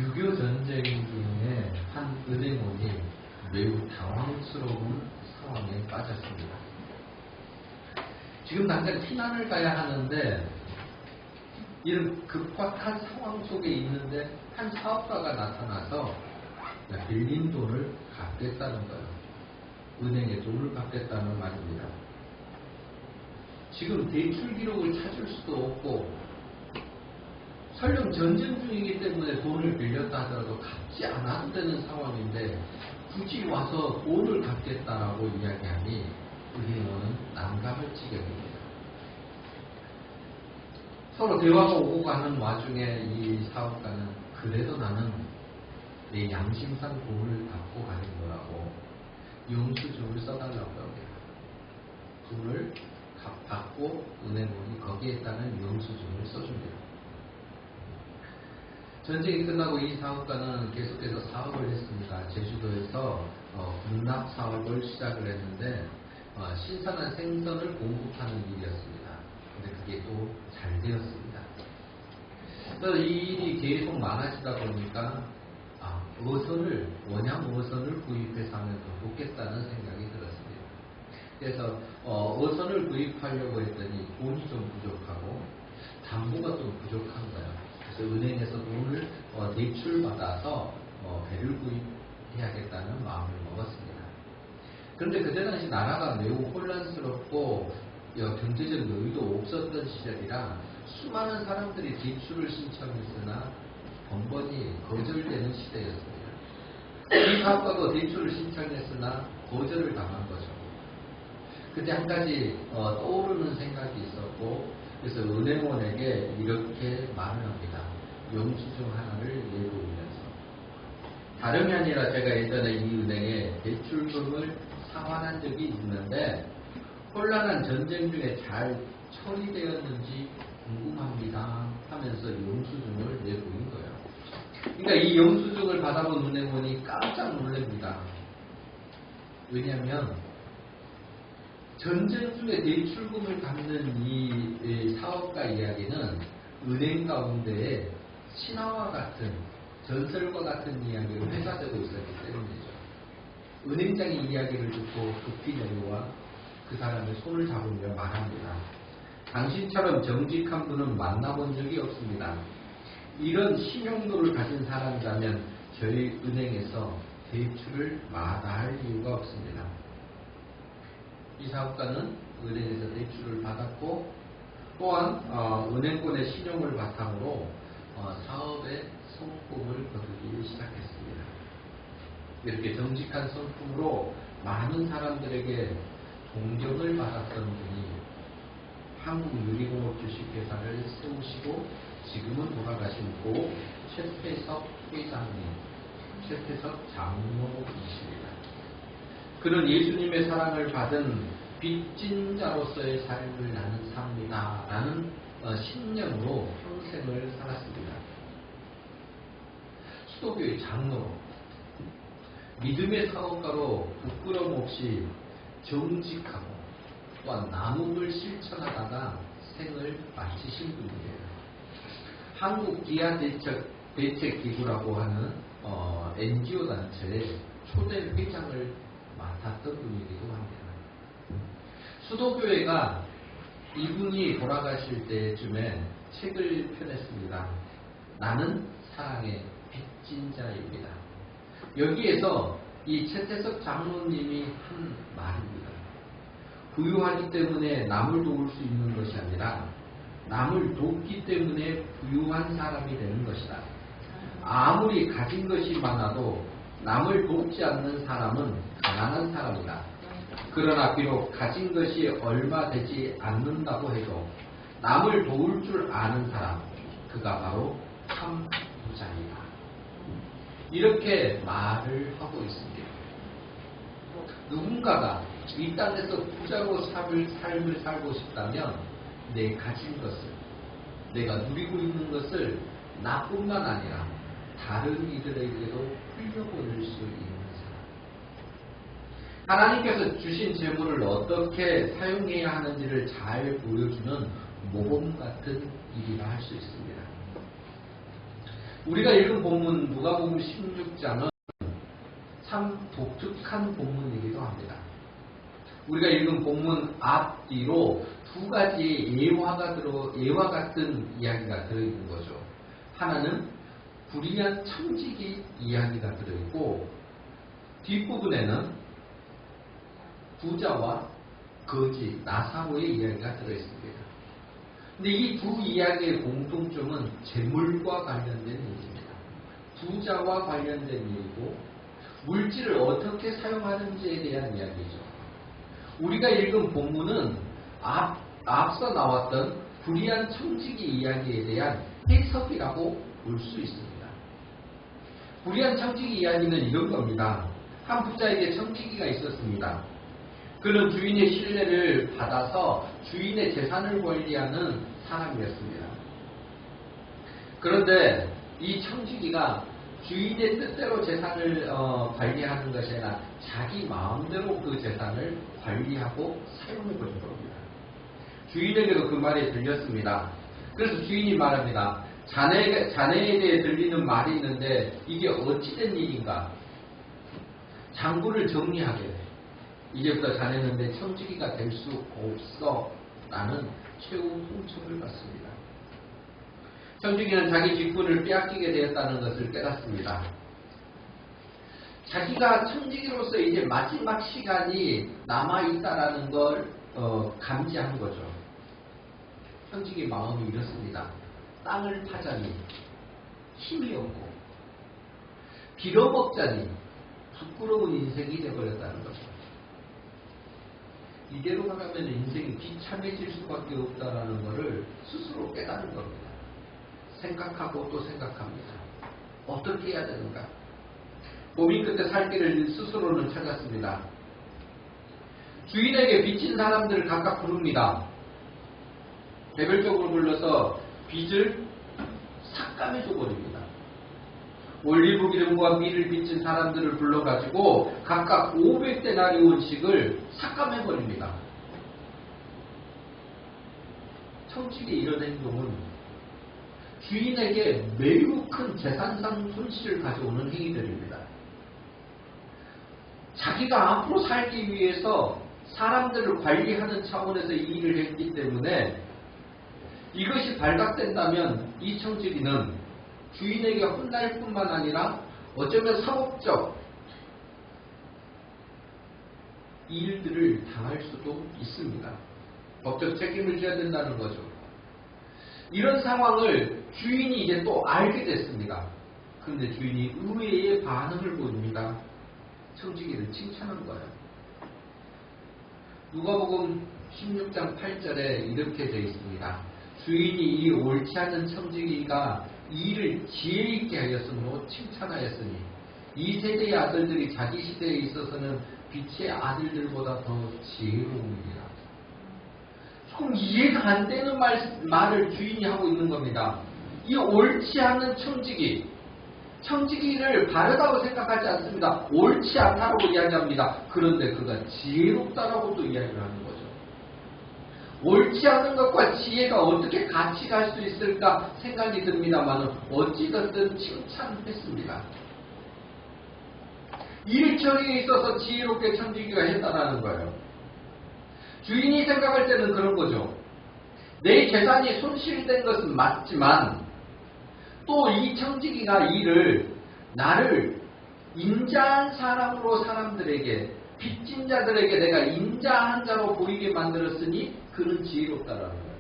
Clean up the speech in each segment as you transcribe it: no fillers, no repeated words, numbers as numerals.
6.25 전쟁 중에 한 은행원이 매우 당황스러운 상황에 빠졌습니다. 지금 당장 피난을 가야 하는데 이런 급박한 상황 속에 있는데 한 사업가가 나타나서 빌린 돈을 갚겠다는 거예요. 은행에 돈을 갚겠다는 말입니다. 지금 대출 기록을 찾을 수도 없고 설령 전쟁 중이기 때문에 돈을 빌렸다 하더라도 갚지 않아도 되는 상황인데 굳이 와서 돈을 갚겠다라고 이야기하니 은행원은 난감을 치게 됩니다. 서로 대화가 오고 가는 와중에 이 사업가는 그래도 나는 내 양심상 돈을 갚고 가는 거라고 영수증을 써달라고 합니다. 돈을 받고 은행원이 거기에 따른 영수증을 써줍니다. 전쟁이 끝나고 이 사업가는 계속해서 사업을 했습니다. 제주도에서 군납 사업을 시작을 했는데 신선한 생선을 공급하는 일이었습니다. 근데 그게 또 잘 되었습니다. 그래서 이 일이 계속 많아지다 보니까 원양 어선을 구입해서 하면 더 좋겠다는 생각이 들었습니다. 그래서 어선을 구입하려고 했더니 돈이 좀 부족하고 담보가 좀 부족한 거예요. 그래서 은행에서 돈을 대출받아서 배를 구입해야겠다는 마음을 먹었습니다. 그런데 그때 당시 나라가 매우 혼란스럽고 경제적 여유도 없었던 시절이라 수많은 사람들이 대출을 신청했으나 번번이 거절되는 시대였습니다. 이 사업가도 대출을 신청했으나 거절을 당한 거죠. 그때 한 가지 떠오르는 생각이 있었고 그래서 은행원에게 이렇게 말을 합니다. 영수증 하나를 내보이면서 다름이 아니라 제가 예전에 이 은행에 대출금을 상환한 적이 있는데 혼란한 전쟁 중에 잘 처리되었는지 궁금합니다 하면서 영수증을 내보인 거예요. 그러니까 이 영수증을 받아본 은행원이 깜짝 놀랍니다. 왜냐하면 전쟁 중에 대출금을 갚는 이 사업가 이야기는 은행 가운데에 신화와 같은 전설과 같은 이야기로 회자되고 있었기 때문이죠. 은행장이 이야기를 듣고 급히 내려와 그 사람의 손을 잡으며 말합니다. 당신처럼 정직한 분은 만나본 적이 없습니다. 이런 신용도를 가진 사람이라면 저희 은행에서 대출을 마다할 이유가 없습니다. 이 사업가는 은행에서 대출을 받았고 또한 은행권의 신용을 바탕으로 사업의 성품을 거두기 시작했습니다. 이렇게 정직한 성품으로 많은 사람들에게 존경을 받았던 분이 한국유리공업 주식회사를 세우시고 지금은 돌아가신 고 최태석 회장님, 최태석 장로이십니다. 그는 예수님의 사랑을 받은 빚진 자로서의 삶을 나는 삽니다 라는 신념으로 평생을 살았습니다. 수도교회 장로로 믿음의 사업가로 부끄럼 없이 정직하고 또한 나눔을 실천하다가 생을 마치신 분이에요. 한국 기아 대책기구라고 하는 NGO 단체의 초대 회장을 맡았던 분이기도 합니다. 수도교회가 이분이 돌아가실 때쯤에 책을 펴냈습니다. 나는 사랑의 빚진 자입니다. 여기에서 이 최태석 장로님이 한 말입니다. 부유하기 때문에 남을 도울 수 있는 것이 아니라 남을 돕기 때문에 부유한 사람이 되는 것이다. 아무리 가진 것이 많아도 남을 돕지 않는 사람은 가난한 사람이다. 그러나 비록 가진 것이 얼마 되지 않는다고 해도 남을 도울 줄 아는 사람, 그가 바로 참 부자이다. 이렇게 말을 하고 있습니다. 누군가가 이 땅에서 부자로 삶을 살고 싶다면 내 가진 것을, 내가 누리고 있는 것을 나뿐만 아니라 다른 이들에게도 흘려보낼 수 있는 사람. 하나님께서 주신 재물을 어떻게 사용해야 하는지를 잘 보여주는 모범 같은 일이라 할 수 있습니다. 우리가 읽은 본문 누가복음 16장은 참 독특한 본문이기도 합니다. 우리가 읽은 본문 앞뒤로 두 가지 예화 같은 이야기가 들어있는 거죠. 하나는 불의한 청지기 이야기가 들어있고, 뒷부분에는 부자와 거지, 나사로의 이야기가 들어있습니다. 근데 이 두 이야기의 공통점은 재물과 관련된 일입니다. 부자와 관련된 일이고, 물질을 어떻게 사용하는지에 대한 이야기죠. 우리가 읽은 본문은 앞서 나왔던 불의한 청지기 이야기에 대한 해석이라고 볼 수 있습니다. 불의한 청지기 이야기는 이런 겁니다. 한 부자에게 청지기가 있었습니다. 그는 주인의 신뢰를 받아서 주인의 재산을 관리하는 사람이었습니다. 그런데 이 청지기가 주인의 뜻대로 재산을 관리하는 것이 아니라 자기 마음대로 그 재산을 관리하고 사용해버린 겁니다. 주인에게도 그 말이 들렸습니다. 그래서 주인이 말합니다. 자네에 대해 들리는 말이 있는데 이게 어찌된 일인가? 장부를 정리하게 돼. 이제부터 자네는 내 청지기가 될 수 없어. 라는 최후 통첩을 받습니다. 청지기는 자기 직분을 빼앗기게 되었다는 것을 깨닫습니다. 자기가 청지기로서 이제 마지막 시간이 남아있다라는 걸 감지한 거죠. 청지기 마음이 이렇습니다. 땅을 파자니 힘이 없고 빌어먹자니 부끄러운 인생이 되어버렸다는 거죠. 이대로 가면 인생이 비참해질 수밖에 없다라는 것을 스스로 깨닫는 겁니다. 생각하고 또 생각합니다. 어떻게 해야 되는가? 고민 끝에 살 길을 스스로는 찾았습니다. 주인에게 빚진 사람들을 각각 부릅니다. 개별적으로 불러서 빚을 삭감해줘 버립니다. 올리브 기름과 밀을 빚진 사람들을 불러가지고 각각 500데나리온씩을 삭감해버립니다. 청지기의 이런 행동은 주인에게 매우 큰 재산상 손실을 가져오는 행위들입니다. 자기가 앞으로 살기 위해서 사람들을 관리하는 차원에서 이 일을 했기 때문에 이것이 발각된다면 이 청지기는 주인에게 혼날 뿐만 아니라 어쩌면 사법적 일들을 당할 수도 있습니다. 법적 책임을 져야 된다는 거죠. 이런 상황을 주인이 이제 또 알게 됐습니다. 그런데 주인이 의외의 반응을 보입니다. 청지기를 칭찬한 거예요. 누가복음 16장 8절에 이렇게 되어 있습니다. 주인이 이 옳지 않은 청지기가 이를 지혜 있게 하였으므로 칭찬하였으니 이 세대의 아들들이 자기 시대에 있어서는 빛의 아들들보다 더 지혜로우니라. 조금 이해가 안 되는 말을 주인이 하고 있는 겁니다. 이 옳지 않은 청지기를 바르다고 생각하지 않습니다. 옳지 않다라고 이야기합니다. 그런데 그가 지혜롭다라고도 이야기를 하는 거죠. 옳지 않은 것과 지혜가 어떻게 같이 갈 수 있을까 생각이 듭니다만 어찌됐든 칭찬했습니다. 일 처리에 있어서 지혜롭게 청지기가 했다라는 거예요. 주인이 생각할 때는 그런 거죠. 내 재산이 손실된 것은 맞지만 또 이 청지기가 나를 인자한 사람으로 사람들에게 빚진 자들에게 내가 인자한 자로 보이게 만들었으니 그는 지혜롭다라는 거예요.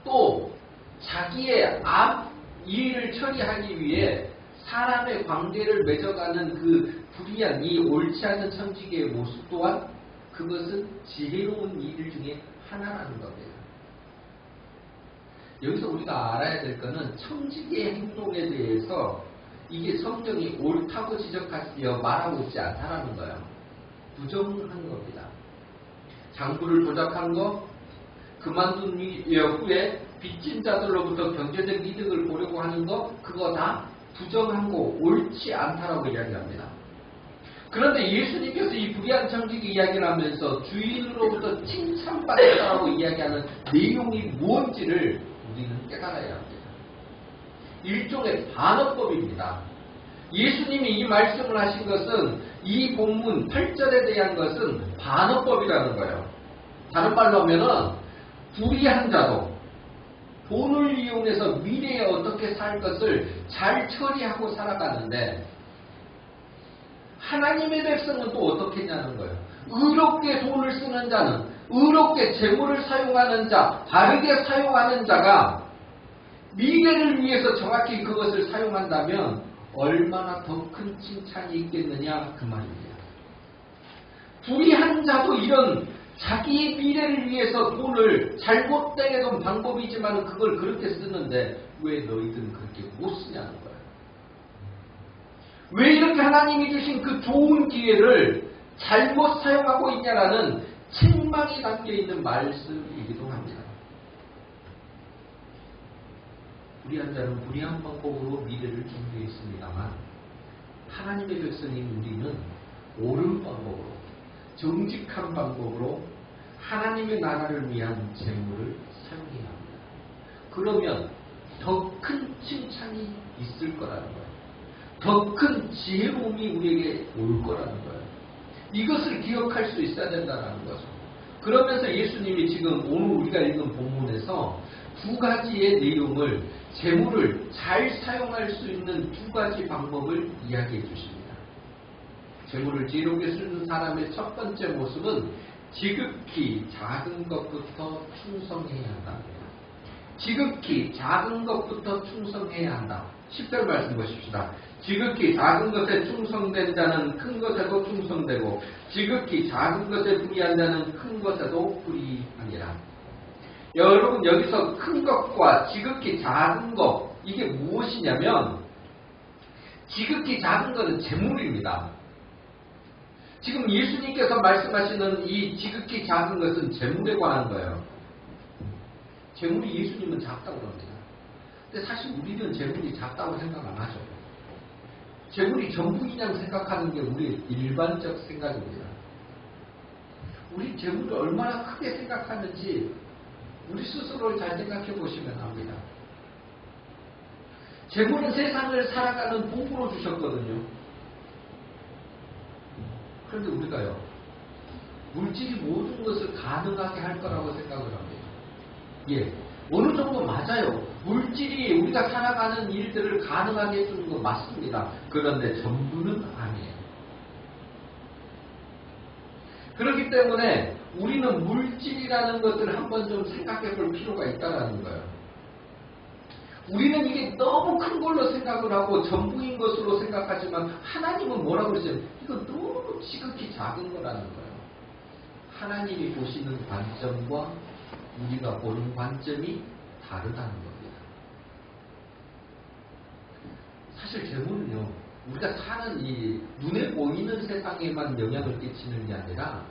또 자기의 앞 일을 처리하기 위해 사람의 관계를 맺어가는 그 불의한 이 옳지 않은 청지기의 모습 또한 그것은 지혜로운 일 중에 하나라는 겁니다. 여기서 우리가 알아야 될 것은 청지기의 행동에 대해서 이게 성경이 옳다고 지적하여 말하고 있지 않다라는 거예요. 부정한 겁니다. 장부를 조작한 거, 그만둔 후에 빚진 자들로부터 경제적 이득을 보려고 하는 거, 그거 다 부정한 거, 옳지 않다라고 이야기합니다. 그런데 예수님께서 이 불의한 청지기 이야기를 하면서 주인으로부터 칭찬받았다라고 이야기하는 내용이 무엇인지를 우리는 깨달아야 합니다. 일종의 반어법입니다. 예수님이 이 말씀을 하신 것은 이 본문 8절에 대한 것은 반어법이라는 거예요. 다른 말로 하면은 불의한 자도 돈을 이용해서 미래에 어떻게 살 것을 잘 처리하고 살아가는데 하나님의 백성은 또 어떻게 했냐는 거예요. 의롭게 돈을 쓰는 자는, 의롭게 재물을 사용하는 자, 바르게 사용하는 자가 미래를 위해서 정확히 그것을 사용한다면 얼마나 더 큰 칭찬이 있겠느냐 그 말입니다. 불의한 자도 이런 자기의 미래를 위해서 돈을 잘못되게 돈 방법이지만 그걸 그렇게 쓰는데 왜 너희들은 그렇게 못 쓰냐는 거예요. 왜 이렇게 하나님이 주신 그 좋은 기회를 잘못 사용하고 있냐라는 책망이 담겨있는 말씀이기도 합니다. 불의한 자는 불의한 방법으로 미래를 준비했습니다만 하나님의 백성인 우리는 옳은 방법으로, 정직한 방법으로 하나님의 나라를 위한 재물을 사용해야 합니다. 그러면 더 큰 칭찬이 있을 거라는 거예요. 더 큰 지혜로움이 우리에게 올 거라는 거예요. 이것을 기억할 수 있어야 된다는 거죠. 그러면서 예수님이 지금 오늘 우리가 읽은 본문에서 두 가지의 내용을, 재물을 잘 사용할 수 있는 두 가지 방법을 이야기해 주십니다. 재물을 지혜롭게 쓰는 사람의 첫 번째 모습은 지극히 작은 것부터 충성해야 한답니다. 지극히 작은 것부터 충성해야 한다. 10절 말씀 보십시다. 지극히 작은 것에 충성된 자는 큰 것에도 충성되고 지극히 작은 것에 불의한 자는 큰 것에도 불의하니라. 여러분 여기서 큰 것과 지극히 작은 것, 이게 무엇이냐면 지극히 작은 것은 재물입니다. 지금 예수님께서 말씀하시는 이 지극히 작은 것은 재물에 관한 거예요. 재물이 예수님은 작다고 합니다. 근데 사실 우리는 재물이 작다고 생각 안 하죠. 재물이 전부이냐 생각하는 게 우리의 일반적 생각입니다. 우리 재물을 얼마나 크게 생각하는지 우리 스스로를 잘 생각해 보시면 압니다. 재물은 세상을 살아가는 도구로 주셨거든요. 그런데 우리가요, 물질이 모든 것을 가능하게 할 거라고 생각을 합니다. 예, 어느 정도 맞아요. 물질이 우리가 살아가는 일들을 가능하게 해주는 건 맞습니다. 그런데 전부는 아니에요. 그렇기 때문에 우리는 물질이라는 것을 한번 좀 생각해 볼 필요가 있다는 거예요. 우리는 이게 너무 큰 걸로 생각을 하고 전부인 것으로 생각하지만 하나님은 뭐라고 그러세요? 이거 너무 지극히 작은 거라는 거예요. 하나님이 보시는 관점과 우리가 보는 관점이 다르다는 겁니다. 사실 재물은요, 우리가 사는 이 눈에 보이는 세상에만 영향을 끼치는 게 아니라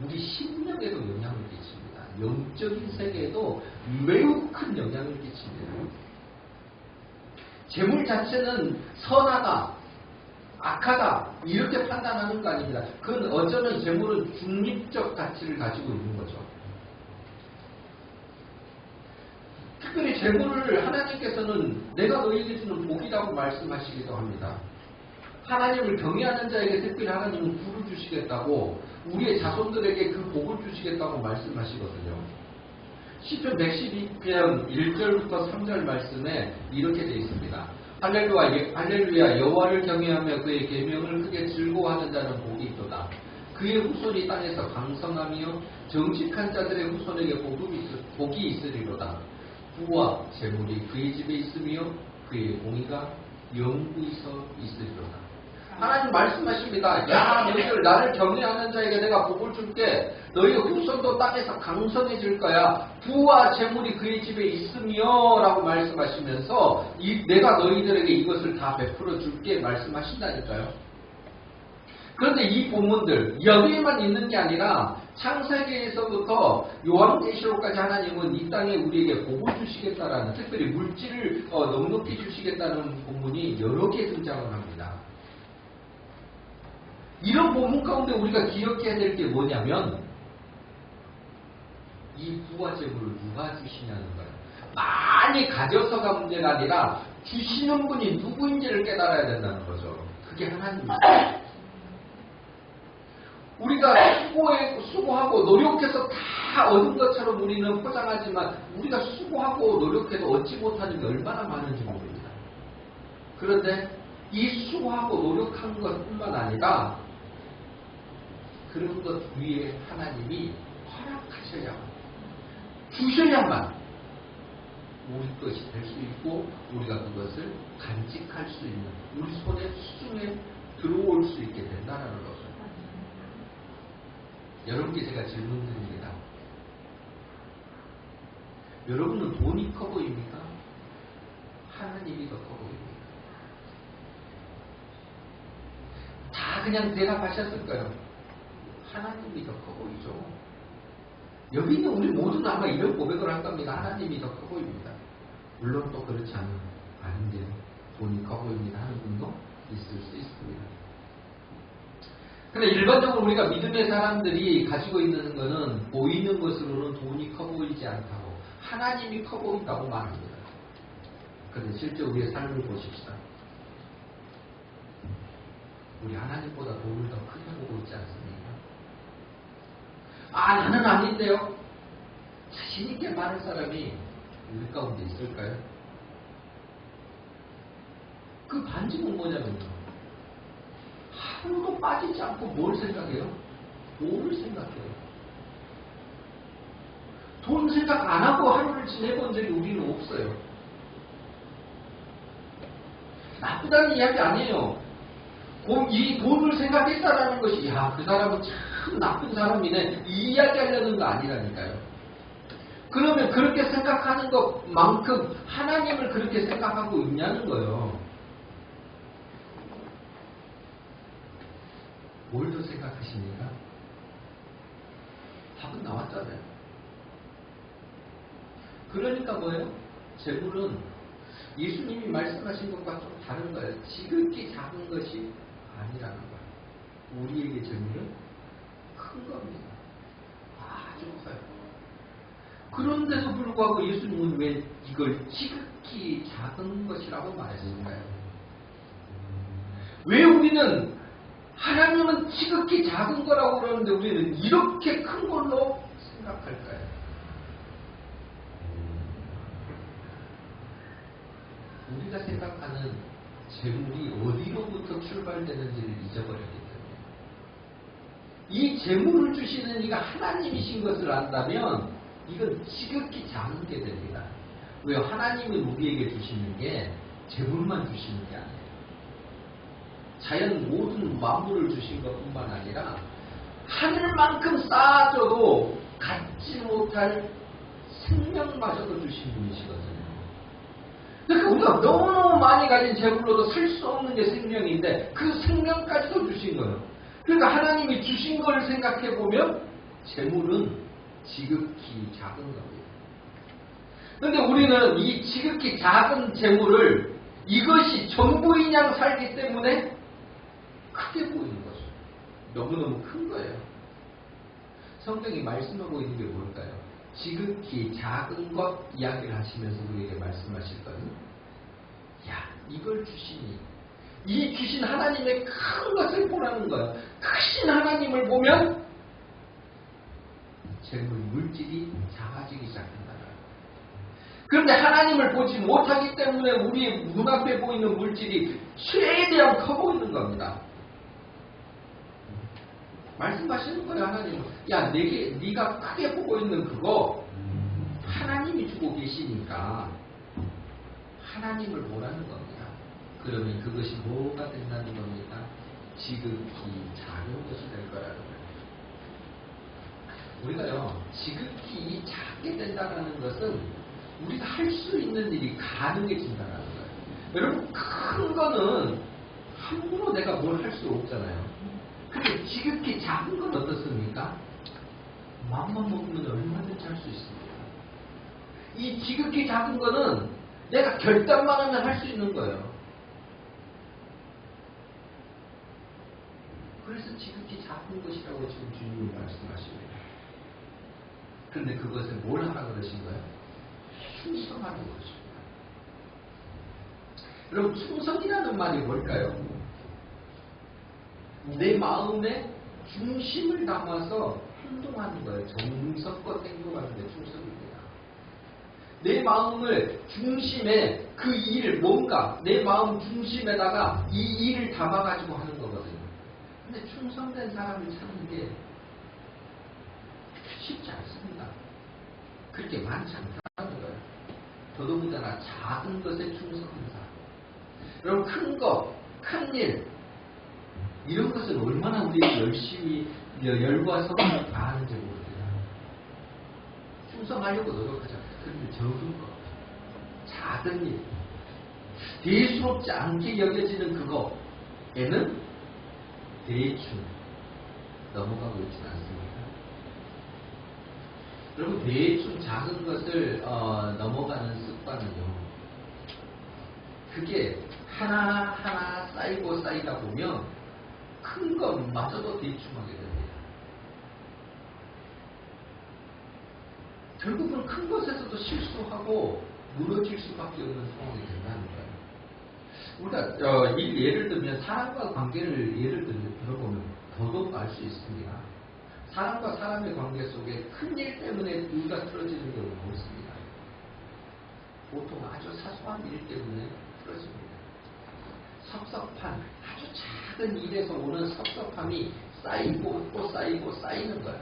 우리 심령에도 영향을 끼칩니다. 영적인 세계에도 매우 큰 영향을 끼칩니다. 재물 자체는 선하다, 악하다 이렇게 판단하는 거 아닙니다. 그건 어쩌면 재물은 중립적 가치를 가지고 있는 거죠. 특별히 재물을 하나님께서는 내가 너희에게 주는 복이라고 말씀하시기도 합니다. 하나님을 경외하는 자에게 특별히 하나님은 부를 주시겠다고, 우리의 자손들에게 그 복을 주시겠다고 말씀하시거든요. 시편 112편 1절부터 3절 말씀에 이렇게 되어 있습니다. 할렐루야 여호와를 경외하며 그의 계명을 크게 즐거워하는 자는 복이 있도다. 그의 후손이 땅에서 강성하며 정직한 자들의 후손에게 복이 있으리로다. 부와 재물이 그의 집에 있으며 그의 공의가 영구히서 있으리로다. 하나님 말씀하십니다. 야, 너희들 나를 경외하는 자에게 내가 복을 줄게. 너희의 후손도 땅에서 강성해질 거야. 부와 재물이 그의 집에 있으며 라고 말씀하시면서 내가 너희들에게 이것을 다 베풀어 줄게 말씀하신다니까요. 그런데 이 본문들 여기에만 있는 게 아니라 창세기에서부터 요한계시록까지 하나님은 이 땅에 우리에게 복을 주시겠다라는, 특별히 물질을 넉넉히 주시겠다는 본문이 여러 개 등장을 합니다. 이런 본문 가운데 우리가 기억해야 될 게 뭐냐면 이 부와 재물을 누가 주시냐는 거예요. 많이 가져서가 문제가 아니라 주시는 분이 누구인지를 깨달아야 된다는 거죠. 그게 하나님입니다. 우리가 수고하고 노력해서 다 얻은 것처럼 우리는 포장하지만 우리가 수고하고 노력해도 얻지 못하는 게 얼마나 많은지 모릅니다. 그런데 이 수고하고 노력한 것뿐만 아니라 그런 것 위에 하나님이 허락하셔야만, 주셔야만 우리 것이 될 수 있고 우리가 그것을 간직할 수 있는, 우리 손에 수중에 들어올 수 있게 된다는 거죠. 여러분께 제가 질문 드립니다. 여러분은 돈이 커 보입니까? 하나님이 더 커 보입니까? 다 그냥 대답하셨을까요? 하나님이 더 커 보이죠. 여기 있는 우리 모두는 아마 이런 고백을 할 겁니다. 하나님이 더 커 보입니다. 물론 또 그렇지 않은데 돈이 커 보입니다 하는 분도 있을 수 있습니다. 근데 일반적으로 우리가 믿음의 사람들이 가지고 있는 것은 보이는 것으로는 돈이 커 보이지 않다고, 하나님이 커 보인다고 말합니다. 그런데 실제 우리의 삶을 보십시다. 우리 하나님보다 돈을 더 크게 보고 있지 않습니까? 아, 나는 아닌데요. 자신 있게 말할 사람이 우리 가운데 있을까요? 그 반증은 뭐냐면요, 하루도 빠지지 않고 뭘 생각해요? 돈을 생각해요. 돈 생각 안 하고 하루를 지내본 적이 우리는 없어요. 나쁘다는 이야기 아니에요. 이 돈을 생각했다라는 것이, 야, 그 사람은 참 나쁜 사람이네, 이 이야기 하려는 거 아니라니까요. 그러면 그렇게 생각하는 것만큼 하나님을 그렇게 생각하고 있냐는 거예요. 뭘 더 생각하십니까? 답은 나왔잖아요. 그러니까 뭐예요? 재물은 예수님이 말씀하신 것과 좀 다른 거예요. 지극히 작은 것이 아니라는 거예요. 우리에게 재물은 큰 겁니다. 아주 커요. 그런데도 불구하고 예수님은 왜 이걸 지극히 작은 것이라고 말했을까요? 왜 우리는 하나님은 지극히 작은 거라고 그러는데 우리는 이렇게 큰 걸로 생각할까요? 우리가 생각하는 재물이 어디로부터 출발되는지를 잊어버렸기 때문에, 이 재물을 주시는 이가 하나님이신 것을 안다면 이건 지극히 작은 게 됩니다. 왜요? 하나님은 우리에게 주시는 게 재물만 주시는 게 아니에요. 자연 모든 만물을 주신 것뿐만 아니라 하늘만큼 쌓아줘도 갖지 못할 생명마저도 주신 분이시거든요. 그러니까 우리가 너무너무 많이 가진 재물로도 살 수 없는 게 생명인데 그 생명까지도 주신 거예요. 그러니까 하나님이 주신 걸 생각해보면 재물은 지극히 작은 겁니다. 그런데 우리는 이 지극히 작은 재물을 이것이 전부인 양 살기 때문에 크게 보이는 거죠. 너무너무 큰 거예요. 성경이 말씀하고 있는 게 뭘까요? 지극히 작은 것 이야기를 하시면서 우리에게 말씀하실 거는, 야, 이걸 주시니, 이 주신 하나님의 큰 것을 보라는 거예요. 크신 하나님을 보면 재물, 물질이 작아지기 시작한다. 그런데 하나님을 보지 못하기 때문에 우리 눈앞에 보이는 물질이 최대한 커 보이는 겁니다. 말씀하시는 거예요, 하나님은. 야, 네가 크게 보고 있는 그거 하나님이 주고 계시니까 하나님을 보라는 겁니다. 그러면 그것이 뭐가 된다는 겁니까? 지극히 작은 것이 될 거라는 거예요. 우리가요, 지극히 작게 된다는 것은 우리가 할 수 있는 일이 가능해진다는 거예요. 여러분, 큰 거는 함부로 내가 뭘 할 수 없잖아요. 근데 지극히 작은 건 어떻습니까? 마음만 먹으면 얼마든지 할 수 있습니다. 이 지극히 작은 거는 내가 결단만 하면 할 수 있는 거예요. 그래서 지극히 작은 것이라고 지금 주님이 말씀하십니다. 그런데 그것을 뭘 하라고 그러신 거예요? 충성하는 것입니다. 여러분, 충성이라는 말이 뭘까요? 내 마음에 중심을 담아서 행동하는 거예요. 정성껏 행동하는 게 충성입니다. 내 마음을 중심에 그 일, 뭔가 내 마음 중심에다가 이 일을 담아가지고 하는 거거든요. 근데 충성된 사람을 찾는 게 쉽지 않습니다. 그렇게 많지 않다는 거예요. 더더군다나 작은 것에 충성한 사람. 여러분, 큰 것, 큰 일, 이런 것은 얼마나 우리가 열심히 열과 성을 다하는지 모릅니다. 충성하려고 노력하자. 그런데 적은 것, 작은 일, 대수롭지 않게 여겨지는 그거에는 대충 넘어가고 있지는 않습니다. 여러분, 대충 작은 것을 넘어가는 습관은요, 그게 하나하나 쌓이고 쌓이다 보면 큰 것마저도 대충하게 됩니다. 결국은 큰 것에서도 실수하고 무너질 수밖에 없는 상황이 된다는 거예요. 우리가 예를 들면 사람과 관계를 예를 들어보면 더더욱 알 수 있습니다. 사람과 사람의 관계 속에 큰일 때문에 누가 틀어지는 경우가 많습니다. 보통 아주 사소한 일 때문에 틀어집니다. 섭섭한, 아주 작은 일에서 오는 섭섭함이 쌓이고 또 쌓이고 쌓이는 거예요.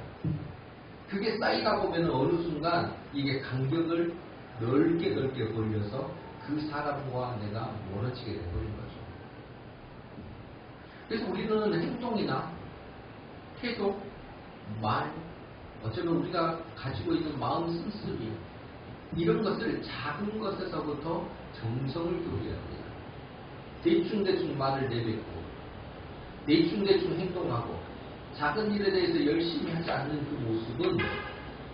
그게 쌓이다 보면 어느 순간 이게 간격을 넓게 벌려서 그 사람과 내가 멀어지게 되버린 거죠. 그래서 우리는 행동이나 태도, 말, 어쩌면 우리가 가지고 있는 마음 씀씀이 이런 것을 작은 것에서부터 정성을 기울여야 합니다. 대충대충 말을 내뱉고 대충대충 행동하고 작은 일에 대해서 열심히 하지 않는 그 모습은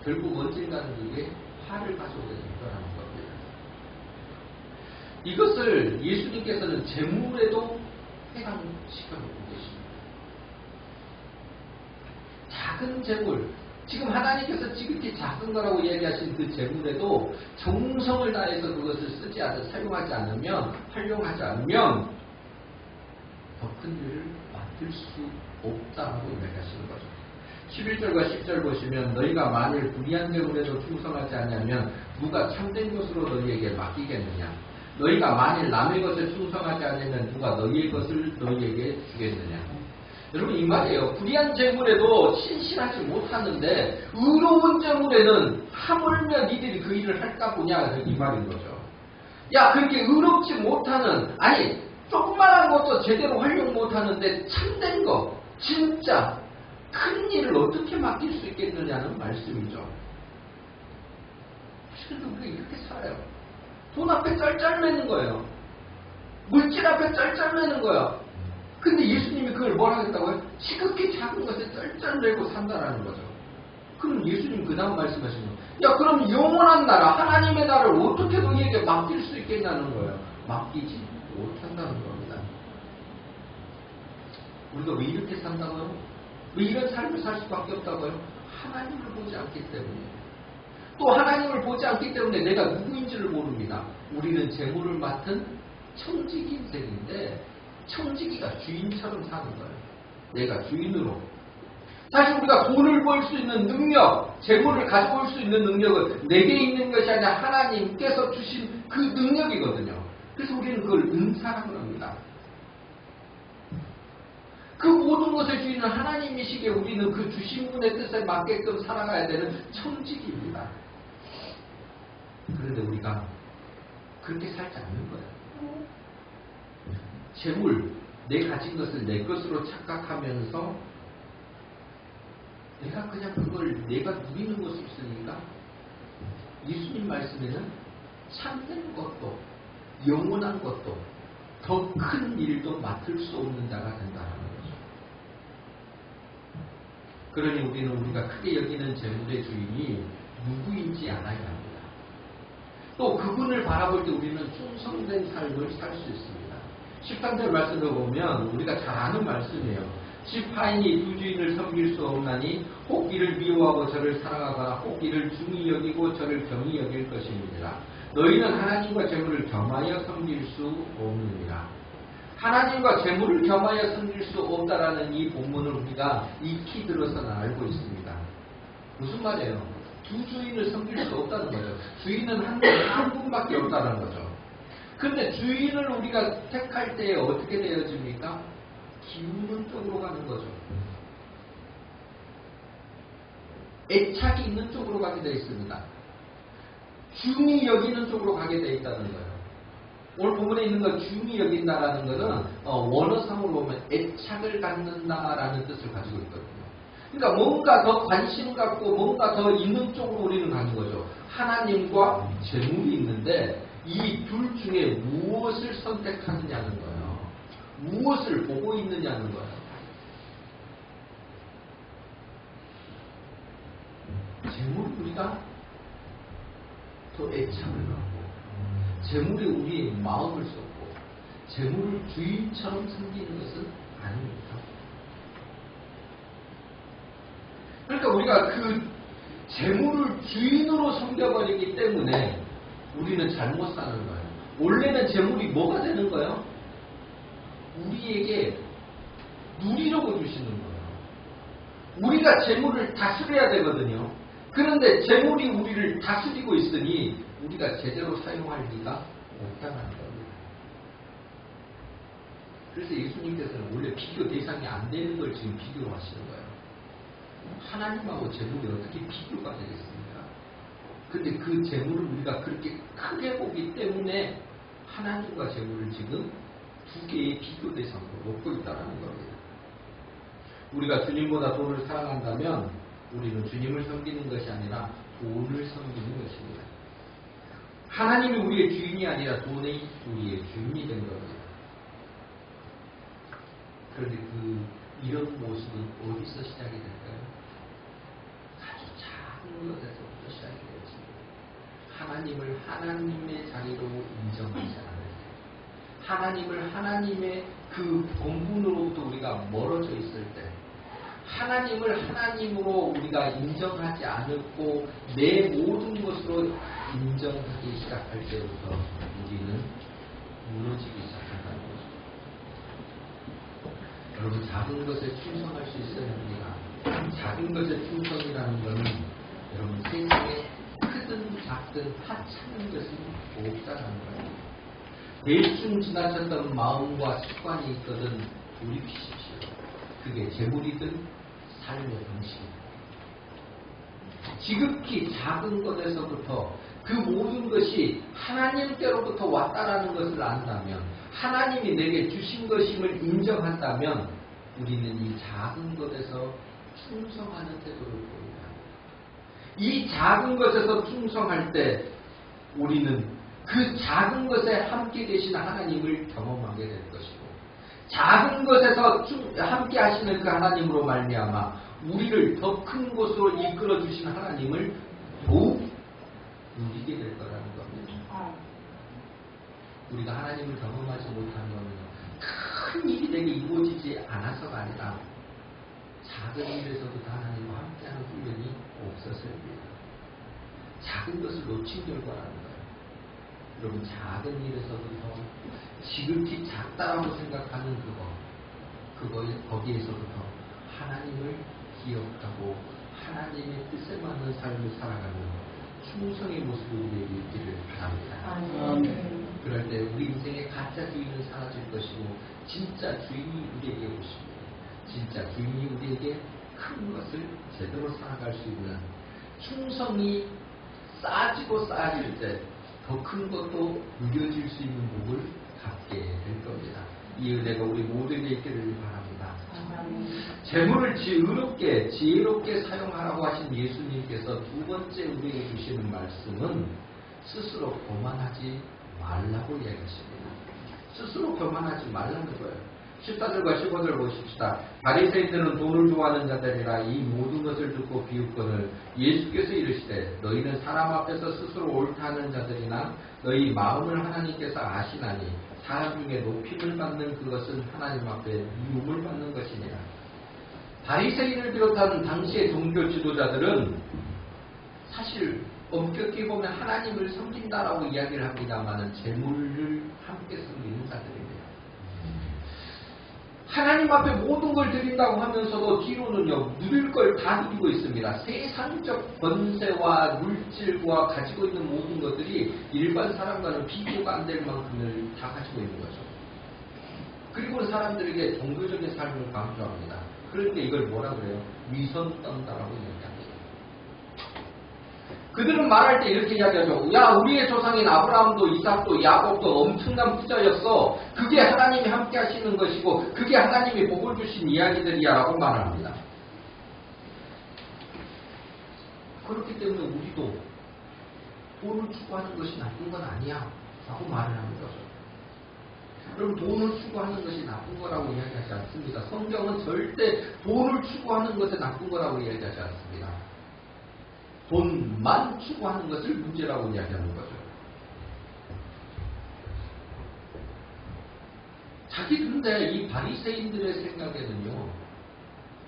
결국 언젠가는 이게 화를 가져오게 될 거라는 겁니다. 이것을 예수님께서는 재물에도 해당시켜놓고 계십니다. 작은 재물, 지금 하나님께서 지극히 작은 거라고 이야기하신 그 재물에도 정성을 다해서 그것을 사용하지 않으면, 활용하지 않으면 더 큰 일을 맡을 수 없다고 이야기하시는 거죠. 11절과 10절 보시면 너희가 만일 불의한 재물에도 충성하지 않으면 누가 참된 것으로 너희에게 맡기겠느냐? 너희가 만일 남의 것에 충성하지 않으면 누가 너희의 것을 너희에게 주겠느냐? 여러분, 이 말이에요. 불의한 재물에도 신실하지 못하는데 의로운 재물에는 하물며 니들이 그 일을 할까 보냐, 이 말인 거죠. 야, 그렇게 의롭지 못하는, 아니 조그만한 것도 제대로 활용 못하는데 참된 거, 진짜 큰 일을 어떻게 맡길 수 있겠느냐는 말씀이죠. 그런데 우리가 이렇게 살아요. 돈 앞에 짤짤매는 거예요. 물질 앞에 짤짤매는 거예요. 근데 예수님이 그걸 뭐라 했다고요? 지극히 작은 것에 짤짤매고 산다라는 거죠. 그럼 예수님 그 다음 말씀하시는 거예요. 야, 그럼 영원한 나라, 하나님의 나라를 어떻게 너희에게 맡길 수 있겠냐는 거예요. 맡기지 못한다는 겁니다. 우리가 왜 이렇게 산다고요? 왜 이런 삶을 살 수밖에 없다고요? 하나님을 보지 않기 때문에. 또 하나님을 보지 않기 때문에 내가 누구인지를 모릅니다. 우리는 재물을 맡은 청지기 인생인데 청지기가 주인처럼 사는 거예요. 내가 주인으로. 사실 우리가 돈을 벌 수 있는 능력, 재물을 가져올 수 있는 능력은 내게 있는 것이 아니라 하나님께서 주신 그 능력이거든요. 그래서 우리는 그걸 은사라고 합니다. 그 모든 것의 주인은 하나님이시기에 우리는 그 주신 분의 뜻에 맞게끔 살아가야 되는 청지기입니다. 그런데 우리가 그렇게 살지 않는 거예요. 재물, 내 가진 것을 내 것으로 착각하면서 내가 그냥 그걸 내가 누리는 것이 있으니까 예수님 말씀에는 참된 것도 영원한 것도 더 큰 일도 맡을 수 없는 자가 된다는 거죠. 그러니 우리는 우리가 크게 여기는 재물의 주인이 누구인지 알아야 합니다. 또 그분을 바라볼 때 우리는 충성된 삶을 살 수 있습니다. 13절 말씀을 보면 우리가 잘 아는 말씀이에요. 집 하인이 두 주인을 섬길 수 없나니 혹 이를 미워하고 저를 사랑하거나 혹 이를 중히 여기고 저를 경히 여길 것입니다. 너희는 하나님과 재물을 겸하여 섬길 수 없느니라. 하나님과 재물을 겸하여 섬길 수 없다라는 이 본문을 우리가 익히 들어서는 알고 있습니다. 무슨 말이에요? 두 주인을 섬길 수 없다는 거죠. 주인은 한 분밖에 없다는 거죠. 그런데 주인을 우리가 택할 때에 어떻게 되어집니까? 기우는 쪽으로 가는 거죠. 애착이 있는 쪽으로 가게 되어 있습니다. 중히 여기는 쪽으로 가게 되어 있다는 거예요. 오늘 본문에 있는 건 중히 여긴다라는 것은 원어상으로 보면 애착을 갖는다라는 뜻을 가지고 있거든요. 그러니까 뭔가 더 관심 갖고 뭔가 더 있는 쪽으로 우리는 가는 거죠. 하나님과 재물이 있는데 이 둘 중에 무엇을 선택하느냐는 거예요. 무엇을 보고 있느냐는 거예요. 재물이 우리가 더 애착을 갖고 재물이 우리의 마음을 쏟고 재물을 주인처럼 섬기는 것은 아닙니다. 그러니까 우리가 그 재물을 주인으로 섬겨버리기 때문에 우리는 잘못 사는 거예요. 원래는 재물이 뭐가 되는 거예요? 우리에게 누리려고 주시는 거예요. 우리가 재물을 다스려야 되거든요. 그런데 재물이 우리를 다스리고 있으니 우리가 제대로 사용할 리가 없다는 겁니다. 그래서 예수님께서는 원래 비교 대상이 안 되는 걸 지금 비교로 하시는 거예요. 하나님하고 재물이 어떻게 비교가 되겠습니까? 그런데 그 재물을 우리가 그렇게 크게 보기 때문에 하나님과 재물을 지금 두 개의 비교 대상으로 놓고 있다는 겁니다. 우리가 주님보다 돈을 사랑한다면 우리는 주님을 섬기는 것이 아니라 돈을 섬기는 것입니다. 하나님이 우리의 주인이 아니라 돈이 우리의 주인이 된 겁니다. 그런데 이런 모습은 어디서 시작이 될까요? 아주 작은 것에서부터 시작이 되어집니다. 하나님을 하나님의 자리로 인정하지 않을 때, 하나님을 하나님의 그 본분으로부터 우리가 멀어져 있을 때, 하나님을 하나님으로 우리가 인정하지 않고 내 모든 것으로 인정하기 시작할 때부터 우리는 무너지기 시작한다는 거죠. 여러분, 작은 것에 충성할 수 있어야 합니다. 작은 것에 충성이라는 것은 여러분 세상에 크든 작든 하찮은 것은 없다는 거예요. 대충 지나쳤던 마음과 습관이 있거든 돌이키십시오. 그게 재물이든 삶의 방식입니다. 지극히 작은 것에서부터 그 모든 것이 하나님께로부터 왔다라는 것을 안다면, 하나님이 내게 주신 것임을 인정한다면 우리는 이 작은 것에서 충성하는 태도를 보입니다. 이 작은 것에서 충성할 때 우리는 그 작은 것에 함께 계신 하나님을 경험하게 될 것이고, 작은 것에서 함께 하시는 그 하나님으로 말미암아 우리를 더 큰 곳으로 이끌어 주신 하나님을 더욱 누리게 될 거라는 겁니다. 우리가 하나님을 경험하지 못한 것은 큰 일이 내게 이루어지지 않아서가 아니라 작은 일에서부터 하나님과 함께하는 훈련이 없어서입니다. 작은 것을 놓친 결과라는 거예요. 여러분, 작은 일에서부터 지극히 작다라고 생각하는 거기에서부터 하나님을 기억하고 하나님의 뜻에 맞는 삶을 살아가는 충성의 모습을 우리에게 있기를 바랍니다. 그럴 때 우리 인생의 가짜 주인은 사라질 것이고 진짜 주인이 우리에게 오십니다. 진짜 주인이 우리에게 큰 것을 제대로 살아갈 수 있는 충성이 쌓아지고 쌓아질 때 더 큰 것도 누려질 수 있는 복을 갖게 될 겁니다. 이 은혜가 우리 모두에게 있기를 바랍니다. 재물을 지혜롭게 사용하라고 하신 예수님께서 두 번째 우리에게 주시는 말씀은 스스로 교만하지 말라고 이야기하십니다. 스스로 교만하지 말라는 거예요. 14절과 15절 보십시다. 바리새인들은 돈을 좋아하는 자들이라 이 모든 것을 듣고 비웃거늘 예수께서 이르시되 너희는 사람 앞에서 스스로 옳다 하는 자들이나 너희 마음을 하나님께서 아시나니 사람 중에 높임을 받는 그것은 하나님 앞에 미움을 받는 것이니라. 바리새인을 비롯한 당시의 종교 지도자들은 사실 엄격히 보면 하나님을 섬긴다라고 이야기를 합니다만은 재물을 함께 섬기는 자들입니다. 하나님 앞에 모든 걸 드린다고 하면서도 뒤로는요, 누릴 걸 다 누리고 있습니다. 세상적 권세와 물질과 가지고 있는 모든 것들이 일반 사람과는 비교가 안 될 만큼을 다 가지고 있는 거죠. 그리고 사람들에게 종교적인 삶을 강조합니다. 그런데 이걸 뭐라 그래요? 위선 떤다라고 이야기합니다. 그들은 말할 때 이렇게 이야기하죠. 야, 우리의 조상인 아브라함도 이삭도 야곱도 엄청난 부자였어. 그게 하나님이 함께 하시는 것이고 그게 하나님이 복을 주신 이야기들이야 라고 말합니다. 그렇기 때문에 우리도 돈을 추구하는 것이 나쁜 건 아니야 라고 말을 하는 거죠. 여러분, 돈을 추구하는 것이 나쁜 거라고 이야기하지 않습니다. 성경은 절대 돈을 추구하는 것이 나쁜 거라고 이야기하지 않습니다. 돈만 추구하는 것을 문제라고 이야기하는 거죠. 근데 이 바리새인들의 생각에는요,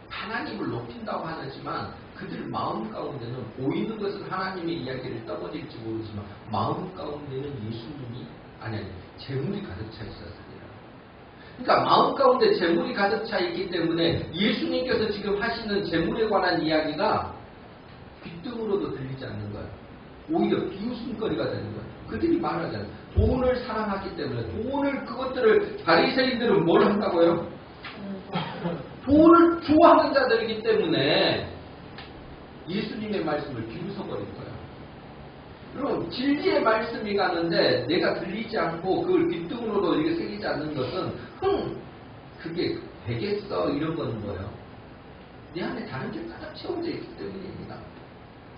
하나님을 높인다고 하지만 그들 마음 가운데는 보이는 것은 하나님의 이야기를 떠벌일지 모르지만 마음 가운데는 예수님이 아니 재물이 가득 차 있었습니다. 그러니까 마음 가운데 재물이 가득 차 있기 때문에 예수님께서 지금 하시는 재물에 관한 이야기가 귓등으로도 들리지 않는 거예요. 오히려 비웃음거리가 되는 거예요. 그들이 말하잖아요. 돈을 사랑하기 때문에 그것들을 바리새인들은 뭘 한다고요? 돈을 좋아하는 자들이기 때문에 예수님의 말씀을 비웃어버린 거예요. 여러분, 진리의 말씀이 가는데 내가 들리지 않고 그걸 귓등으로도 이렇게 새기지 않는 것은 그게 되겠어 이런 거는 뭐예요? 내 안에 다른 게 가득 채워져 있기 때문입니다.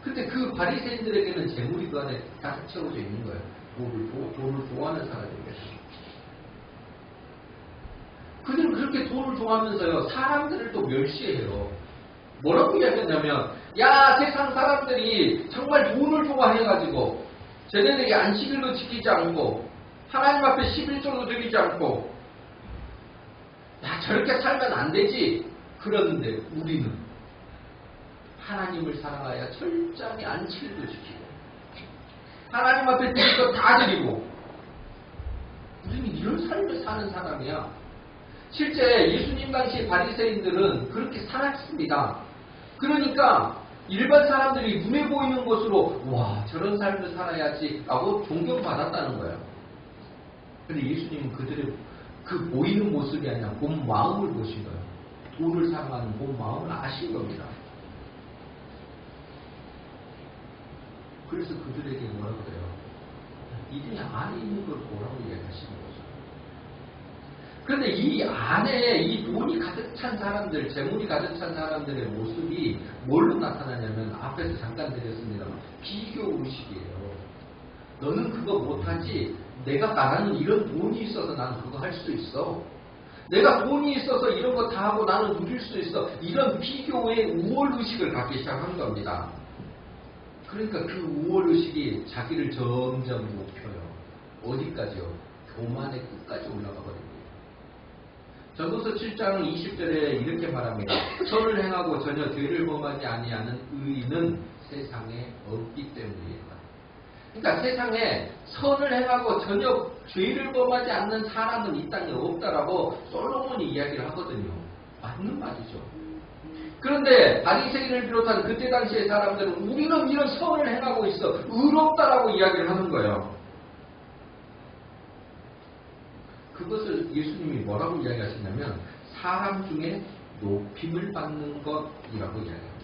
근데 그 바리새인들에게는 재물이 그 안에 가득 채워져 있는 거예요. 돈을 좋아하는 사람들에게. 그들은 그렇게 돈을 좋아하면서요, 사람들을 또 멸시해요. 뭐라고 이야기했냐면, 야, 세상 사람들이 정말 돈을 좋아해가지고 쟤네들이 안식일도 지키지 않고 하나님 앞에 11조도 드리지 않고 야, 저렇게 살면 안 되지. 그런데 우리는 하나님을 사랑하여 철저히 안식일도 지키고 하나님 앞에 드릴 것 다 드리고 우리는 이런 삶을 사는 사람이야. 실제 예수님 당시 바리새인들은 그렇게 살았습니다. 그러니까 일반 사람들이 눈에 보이는 것으로 와, 저런 삶을 살아야지 라고 존경받았다는 거예요. 그런데 예수님은 그들의 그 보이는 모습이 아니라 본 마음을 보신 거예요. 돈을 사랑하는 본 마음을 아신 겁니다. 그래서 그들에게 뭐라고 그래요? 이들이 안에 있는 걸 보라고 이야기하시는 거죠. 그런데 이 안에 이 돈이 가득 찬 사람들, 재물이 가득 찬 사람들의 모습이 뭘로 나타나냐면 앞에서 잠깐 드렸습니다만 비교 의식이에요. 너는 그거 못하지. 내가 나가는 이런 돈이 있어서 나는 그거 할 수 있어. 내가 돈이 있어서 이런 거 다 하고 나는 누릴 수 있어. 이런 비교의 우월의식을 갖기 시작한 겁니다. 그러니까 그 우월의식이 자기를 점점 높여요. 어디까지요? 교만의 끝까지 올라가 버립니다. 전도서 7장 20절에 이렇게 말합니다. 선을 행하고 전혀 죄를 범하지 아니하는 의인은 세상에 없기 때문이다. 그러니까 세상에 선을 행하고 전혀 죄를 범하지 않는 사람은 이 땅에 없다라고 솔로몬이 이야기를 하거든요. 맞는 말이죠. 그런데 바리새인을 비롯한 그때 당시의 사람들은 우리는 이런 선을 행하고 있어. 의롭다라고 이야기를 하는 거예요. 그것을 예수님이 뭐라고 이야기하시냐면 사람 중에 높임을 받는 것이라고 이야기합니다.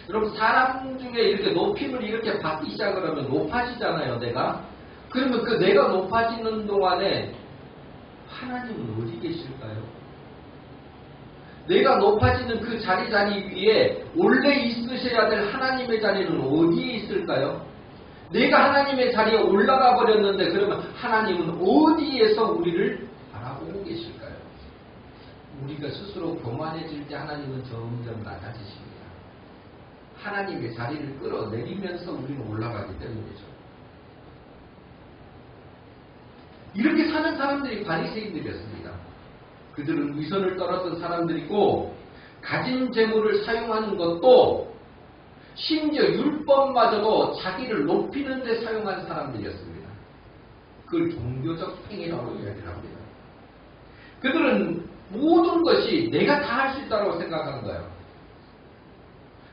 여러분, 사람 중에 이렇게 높임을 이렇게 받기 시작을 하면 높아지잖아요, 내가. 그러면 그 내가 높아지는 동안에 하나님은 어디 계실까요? 내가 높아지는 그 자리 위에 원래 있으셔야 될 하나님의 자리는 어디에 있을까요? 내가 하나님의 자리에 올라가 버렸는데 그러면 하나님은 어디에서 우리를 바라보고 계실까요? 우리가 스스로 교만해질 때 하나님은 점점 낮아지십니다. 하나님의 자리를 끌어내리면서 우리는 올라가기 때문이죠. 이렇게 사는 사람들이 바리새인들이었습니다. 그들은 위선을 떨었던 사람들이고 가진 재물을 사용하는 것도 심지어 율법마저도 자기를 높이는 데 사용한 사람들이었습니다. 그걸 종교적 행위라고 이야기를 합니다. 그들은 모든 것이 내가 다 할 수 있다고 생각하는 거예요.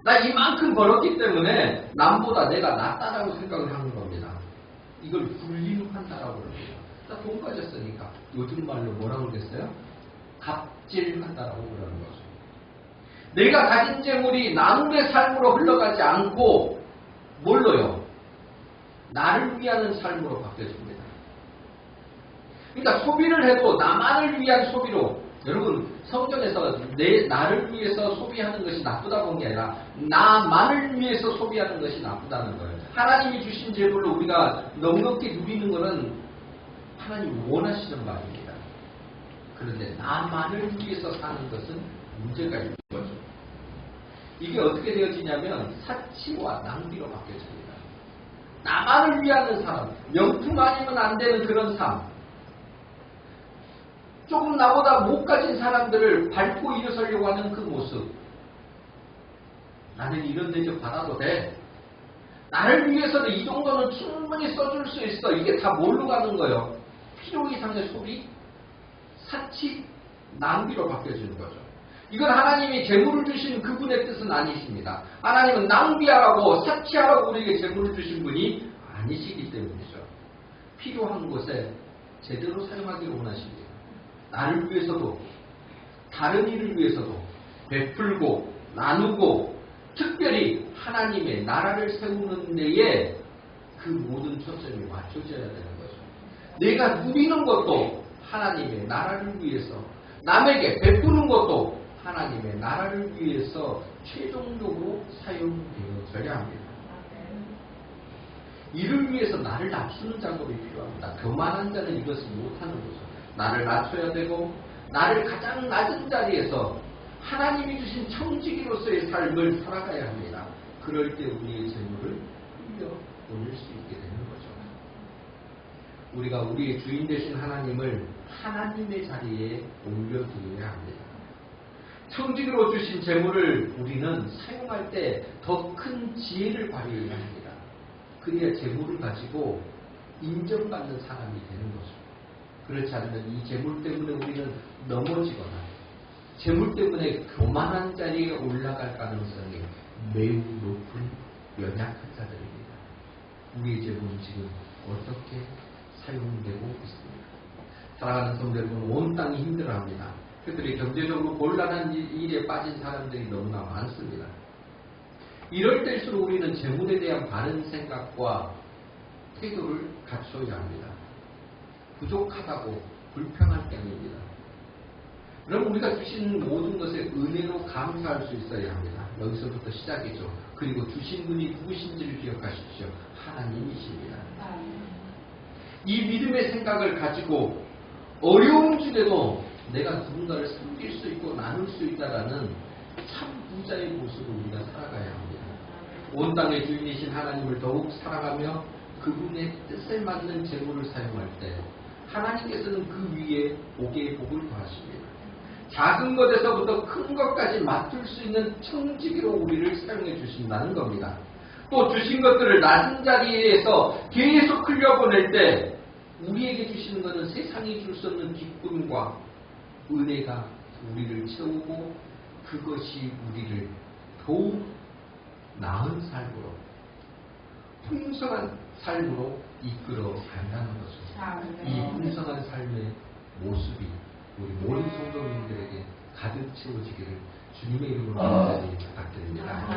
나 이만큼 벌었기 때문에 남보다 내가 낫다라고 생각을 하는 겁니다. 이걸 불림한다라고 그럽니다. 나 돈 가졌으니까 요즘 말로 뭐라고 그랬어요? 갑질한다라고 그러는 거죠. 내가 가진 재물이 나눔의 삶으로 흘러가지 않고 뭘로요? 나를 위하는 삶으로 바뀌어집니다. 그러니까 소비를 해도 나만을 위한 소비로, 여러분 성경에서 나를 위해서 소비하는 것이 나쁘다고 한 게 아니라 나만을 위해서 소비하는 것이 나쁘다는 거예요. 하나님이 주신 재물로 우리가 넉넉히 누리는 것은 하나님이 원하시는 바입니다. 그런데 나만을 위해서 사는 것은 문제가 있는 거죠. 이게 어떻게 되어지냐면 사치와 낭비로 바뀌어집니다. 나만을 위하는 사람, 명품 아니면 안 되는 그런 삶, 조금 나보다 못 가진 사람들을 밟고 일어서려고 하는 그 모습. 나는 이런 대접 받아도 돼. 나를 위해서는 이 정도는 충분히 써줄 수 있어. 이게 다 뭘로 가는 거예요? 필요 이상의 소비, 사치, 낭비로 바뀌어지는 거죠. 이건 하나님이 재물을 주신 그분의 뜻은 아니십니다. 하나님은 낭비하라고 사치하라고 우리에게 재물을 주신 분이 아니시기 때문이죠. 필요한 곳에 제대로 사용하기를 원하십니다. 나를 위해서도 다른 이를 위해서도 베풀고 나누고 특별히 하나님의 나라를 세우는 데에 그 모든 초점이 맞춰져야 되는 거죠. 내가 누리는 것도 하나님의 나라를 위해서, 남에게 베푸는 것도 하나님의 나라를 위해서 최종적으로 사용되어져야 합니다. 이를 위해서 나를 낮추는 작업이 필요합니다. 교만한 자는 이것을 못하는 거죠. 나를 낮춰야 되고 나를 가장 낮은 자리에서 하나님이 주신 청지기로서의 삶을 살아가야 합니다. 그럴 때 우리의 재물을 흘려보낼 수 있게 되는 거죠. 우리가 우리의 주인 되신 하나님을 하나님의 자리에 옮겨두어야 합니다. 청지기로 주신 재물을 우리는 사용할 때 더 큰 지혜를 발휘해야 합니다. 그래야 재물을 가지고 인정받는 사람이 되는 거죠. 그렇지 않으면 이 재물 때문에 우리는 넘어지거나 재물 때문에 교만한 자리에 올라갈 가능성이 매우 높은 연약한 자들입니다. 우리의 재물은 지금 어떻게 사용되고 있습니까? 사랑하는 성도 여러분, 온 땅이 힘들어합니다. 그들이 경제적으로 곤란한 일에 빠진 사람들이 너무나 많습니다. 이럴 때일수록 우리는 재물에 대한 바른 생각과 태도를 갖춰야 합니다. 부족하다고 불평할 게 아닙니다. 그럼 우리가 주신 모든 것에 은혜로 감사할 수 있어야 합니다. 여기서부터 시작이죠. 그리고 주신 분이 누구신지를 기억하십시오. 하나님이십니다. 이 믿음의 생각을 가지고 어려움 중에도 내가 누군가를 섬길 수 있고 나눌 수 있다라는 참 부자의 모습을 우리가 살아가야 합니다. 온 땅의 주인이신 하나님을 더욱 사랑하며 그분의 뜻에 맞는 재물을 사용할 때 하나님께서는 그 위에 복의 복을 더하십니다. 작은 것에서부터 큰 것까지 맡을 수 있는 청지기로 우리를 사용해 주신다는 겁니다. 또 주신 것들을 낮은 자리에서 계속 흘려보낼 때 우리에게 주시는 것은 세상이 줄 수 없는 기쁨과 은혜가 우리를 채우고 그것이 우리를 더욱 나은 삶으로, 풍성한 삶으로 이끌어 간다는 거죠. 이 풍성한 삶의 모습이 우리 모든 성도님들에게 가득 채워지기를 주님의 이름으로 간절히 부탁드립니다.